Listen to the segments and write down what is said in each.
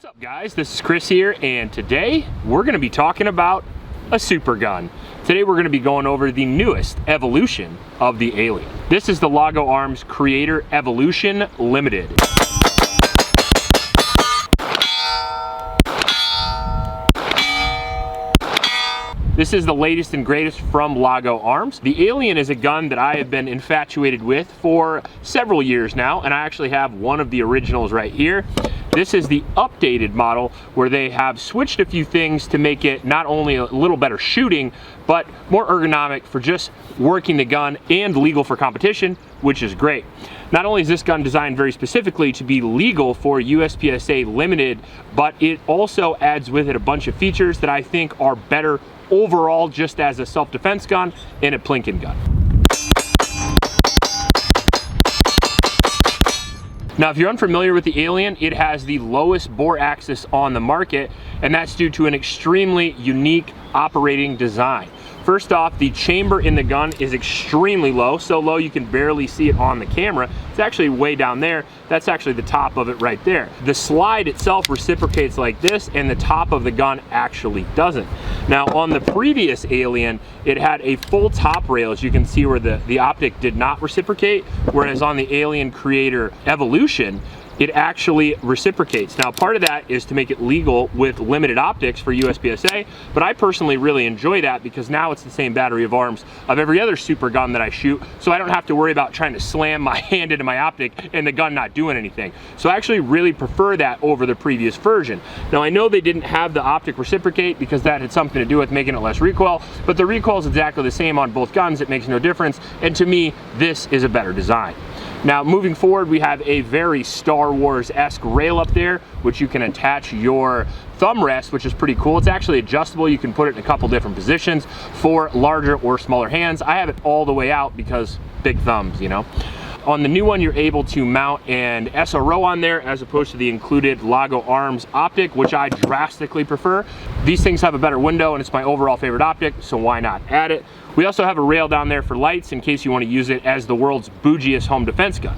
What's up, guys? This is Chris here, and today we're going to be talking about a super gun. Today we're going to be going over the newest evolution of the Alien. This is the Laugo Arms Creator Evolution Limited. This is the latest and greatest from Laugo Arms. The Alien is a gun that I have been infatuated with for several years now, and I actually have one of the originals right here. This is the updated model where they have switched a few things to make it not only a little better shooting, but more ergonomic for just working the gun and legal for competition, which is great. Not only is this gun designed very specifically to be legal for USPSA limited, but it also adds with it a bunch of features that I think are better overall just as a self-defense gun and a plinking gun. Now, if you're unfamiliar with the Alien, it has the lowest bore axis on the market, and that's due to an extremely unique operating design. First off, the chamber in the gun is extremely low, so low you can barely see it on the camera. It's actually way down there. That's actually the top of it right there. The slide itself reciprocates like this, and the top of the gun actually doesn't. Now, on the previous Alien, it had a full top rail, as you can see where the optic did not reciprocate, whereas on the Alien Creator Evolution, it actually reciprocates. Now, part of that is to make it legal with limited optics for USPSA, but I personally really enjoy that because now it's the same battery of arms of every other super gun that I shoot, so I don't have to worry about trying to slam my hand into my optic and the gun not doing anything. So I actually really prefer that over the previous version. Now, I know they didn't have the optic reciprocate because that had something to do with making it less recoil, but the recoil is exactly the same on both guns. It makes no difference, and to me, this is a better design. Now, moving forward, we have a very Star Wars-esque rail up there, which you can attach your thumb rest, which is pretty cool. It's actually adjustable. You can put it in a couple different positions for larger or smaller hands. I have it all the way out because big thumbs, you know. On the new one, you're able to mount an SRO on there as opposed to the included Laugo Arms optic, which I drastically prefer. These things have a better window, and it's my overall favorite optic, so why not add it? We also have a rail down there for lights in case you want to use it as the world's bougiest home defense gun.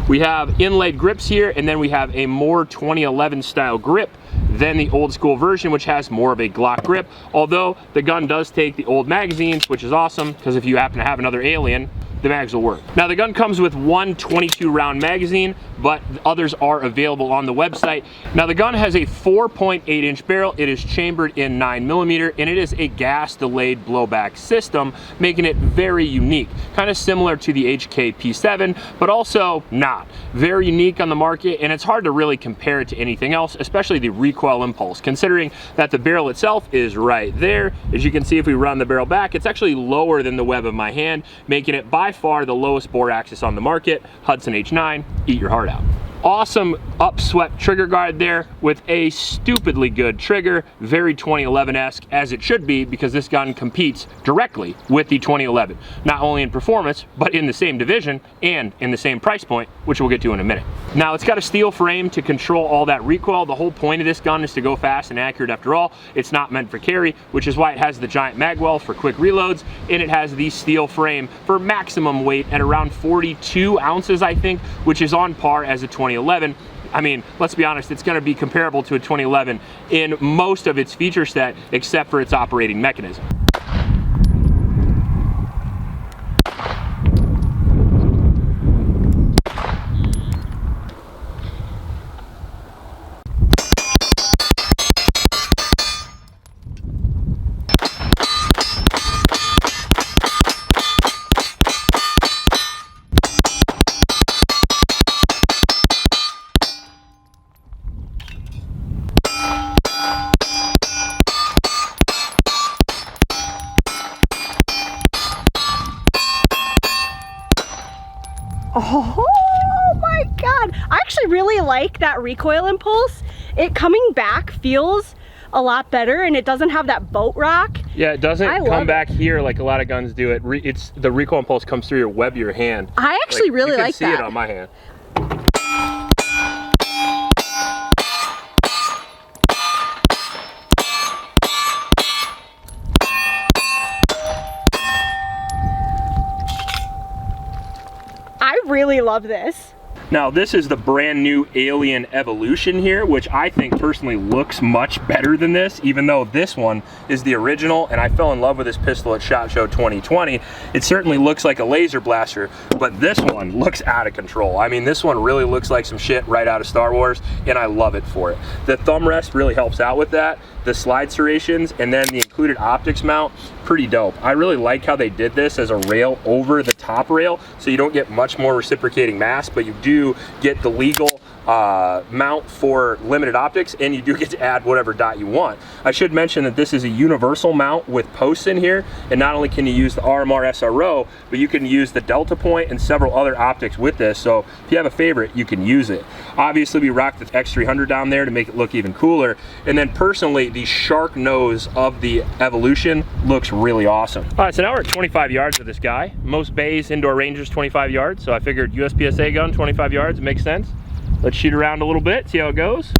We have inlaid grips here, and then we have a more 2011 style grip than the old school version, which has more of a Glock grip, although the gun does take the old magazines, which is awesome because if you happen to have another Alien, the mags will work. Now, the gun comes with one 22 round magazine, but others are available on the website. Now, the gun has a 4.8 inch barrel. It is chambered in 9mm, and it is a gas delayed blowback system, making it very unique. Kind of similar to the HK P7, but also not. Very unique on the market, and it's hard to really compare it to anything else, especially the recoil impulse, considering that the barrel itself is right there. As you can see, if we run the barrel back, it's actually lower than the web of my hand, making it by far the lowest bore axis on the market. Hudson H9, eat your heart out. Awesome upswept trigger guard there with a stupidly good trigger, very 2011-esque, as it should be, because this gun competes directly with the 2011, not only in performance, but in the same division and in the same price point, which we'll get to in a minute. Now, it's got a steel frame to control all that recoil. The whole point of this gun is to go fast and accurate after all. It's not meant for carry, which is why it has the giant mag well for quick reloads, and it has the steel frame for maximum weight at around 42 ounces, I think, which is on par as a 2011. I mean, let's be honest, it's going to be comparable to a 2011 in most of its feature set, except for its operating mechanism. Oh my God, I actually really like that recoil impulse. It coming back feels a lot better, and it doesn't have that boat rock. Yeah, it doesn't come back here like a lot of guns do. It's the recoil impulse comes through your web of your hand. I actually really like that. You can see it on my hand. I really love this. Now this is the brand new Alien Evolution here, which I think personally looks much better than this, even though this one is the original, and I fell in love with this pistol at SHOT Show 2020. It certainly looks like a laser blaster, but this one looks out of control. I mean, this one really looks like some shit right out of Star Wars, and I love it for it. The thumb rest really helps out with that. The slide serrations, and then the included optics mount, pretty dope. I really like how they did this as a rail over the top rail, so you don't get much more reciprocating mass, but you do get the legal mount for limited optics, and you do get to add whatever dot you want. I should mention that this is a universal mount with posts in here, and not only can you use the RMR SRO, but you can use the Delta Point and several other optics with this, so if you have a favorite, you can use it. Obviously, we rocked the X300 down there to make it look even cooler, and then personally, the shark nose of the Evolution looks really awesome. All right, so now we're at 25 yards with this guy. Most bays, indoor rangers, 25 yards, so I figured USPSA gun, 25 yards, makes sense. Let's shoot around a little bit, see how it goes.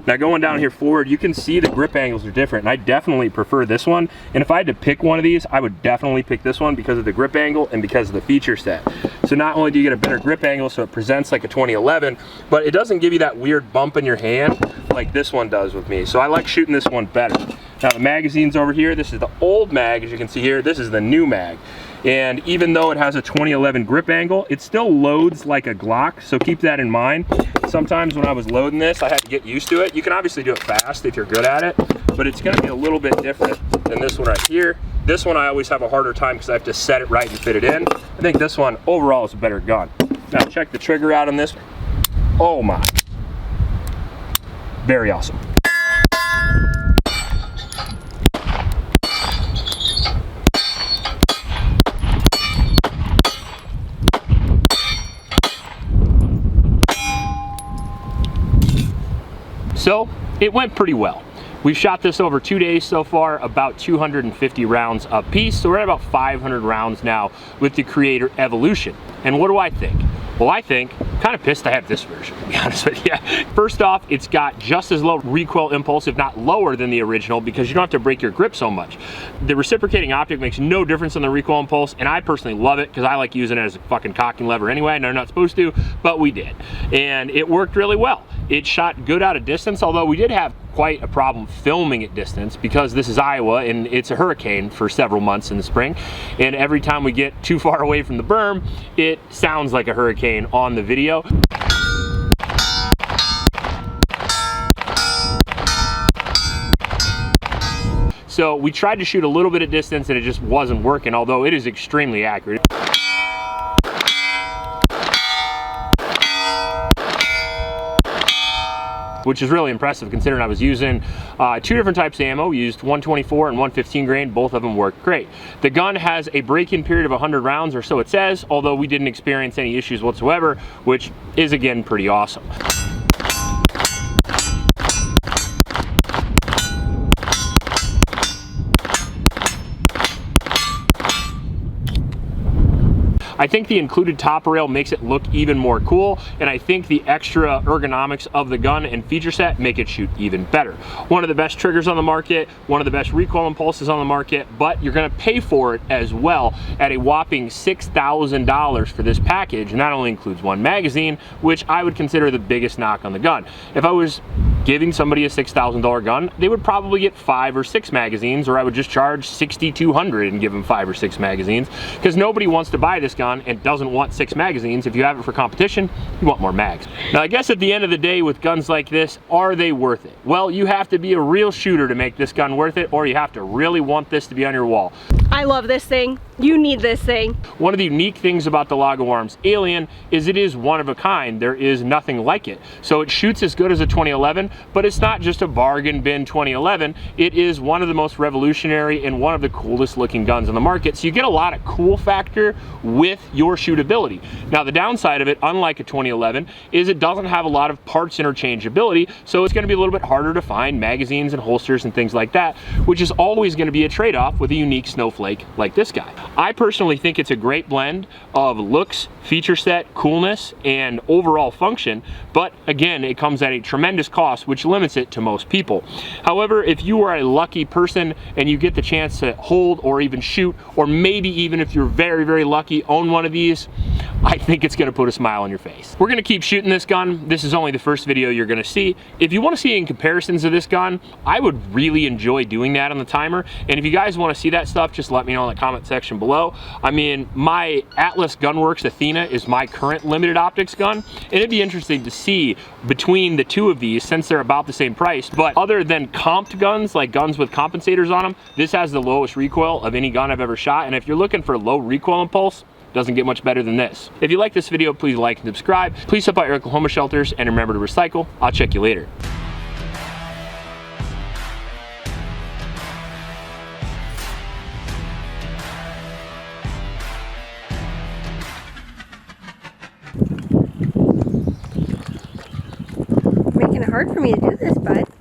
Now going down here forward, you can see the grip angles are different, and I definitely prefer this one. And if I had to pick one of these, I would definitely pick this one because of the grip angle and because of the feature set. So not only do you get a better grip angle, so it presents like a 2011, but it doesn't give you that weird bump in your hand like this one does with me. So I like shooting this one better. Now the magazine's over here. This is the old mag, as you can see here. This is the new mag. And even though it has a 2011 grip angle, it still loads like a Glock, so keep that in mind. Sometimes when I was loading this, I had to get used to it. You can obviously do it fast if you're good at it, but it's gonna be a little bit different than this one right here. This one I always have a harder time because I have to set it right and fit it in. I think this one overall is a better gun. Now check the trigger out on this. Oh my. Very awesome. So it went pretty well. We've shot this over 2 days so far, about 250 rounds a piece. So we're at about 500 rounds now with the Creator Evolution. And what do I think? Well, I think, kind of pissed I have this version, to be honest with you. First off, it's got just as low recoil impulse, if not lower than the original, because you don't have to break your grip so much. The reciprocating optic makes no difference on the recoil impulse, and I personally love it because I like using it as a fucking cocking lever anyway. I know I'm not supposed to, but we did. And it worked really well. It shot good out of distance, although we did have quite a problem filming at distance because this is Iowa and it's a hurricane for several months in the spring, and every time we get too far away from the berm, it sounds like a hurricane on the video. So we tried to shoot a little bit at distance and it just wasn't working, although it is extremely accurate. Which is really impressive considering I was using two different types of ammo. We used 124 and 115 grain. Both of them worked great. The gun has a break-in period of 100 rounds, or so it says, although we didn't experience any issues whatsoever, which is again pretty awesome. I think the included top rail makes it look even more cool, and I think the extra ergonomics of the gun and feature set make it shoot even better. One of the best triggers on the market, one of the best recoil impulses on the market, but you're gonna pay for it as well at a whopping $6,000 for this package, and that only includes one magazine, which I would consider the biggest knock on the gun. If I was giving somebody a $6,000 gun, they would probably get 5 or 6 magazines, or I would just charge $6,200 and give them 5 or 6 magazines, because nobody wants to buy this gun and doesn't want 6 magazines. If you have it for competition, you want more mags. Now I guess at the end of the day with guns like this, are they worth it? Well, you have to be a real shooter to make this gun worth it, or you have to really want this to be on your wall. I love this thing. You need this thing. One of the unique things about the Laugo Arms Alien is it is one of a kind. There is nothing like it. So it shoots as good as a 2011, but it's not just a bargain bin 2011. It is one of the most revolutionary and one of the coolest looking guns on the market. So you get a lot of cool factor with your shootability. Now the downside of it, unlike a 2011, is it doesn't have a lot of parts interchangeability. So it's gonna be a little bit harder to find magazines and holsters and things like that, which is always gonna be a trade-off with a unique snowflake like this guy. I personally think it's a great blend of looks, feature set, coolness, and overall function, but again, it comes at a tremendous cost, which limits it to most people. However, if you are a lucky person and you get the chance to hold or even shoot, or maybe even if you're very, very lucky, own one of these, I think it's gonna put a smile on your face. We're gonna keep shooting this gun. This is only the first video you're gonna see. If you wanna see any comparisons of this gun, I would really enjoy doing that on the timer. And if you guys wanna see that stuff, just let me know in the comment section below. I mean, my Atlas Gunworks Athena is my current limited optics gun, and it'd be interesting to see between the two of these since they're about the same price. But other than comped guns, like guns with compensators on them, this has the lowest recoil of any gun I've ever shot. And if you're looking for low recoil impulse, doesn't get much better than this. If you like this video, please like and subscribe. Please help out your Oklahoma shelters and remember to recycle. I'll check you later. Making it hard for me to do this, bud.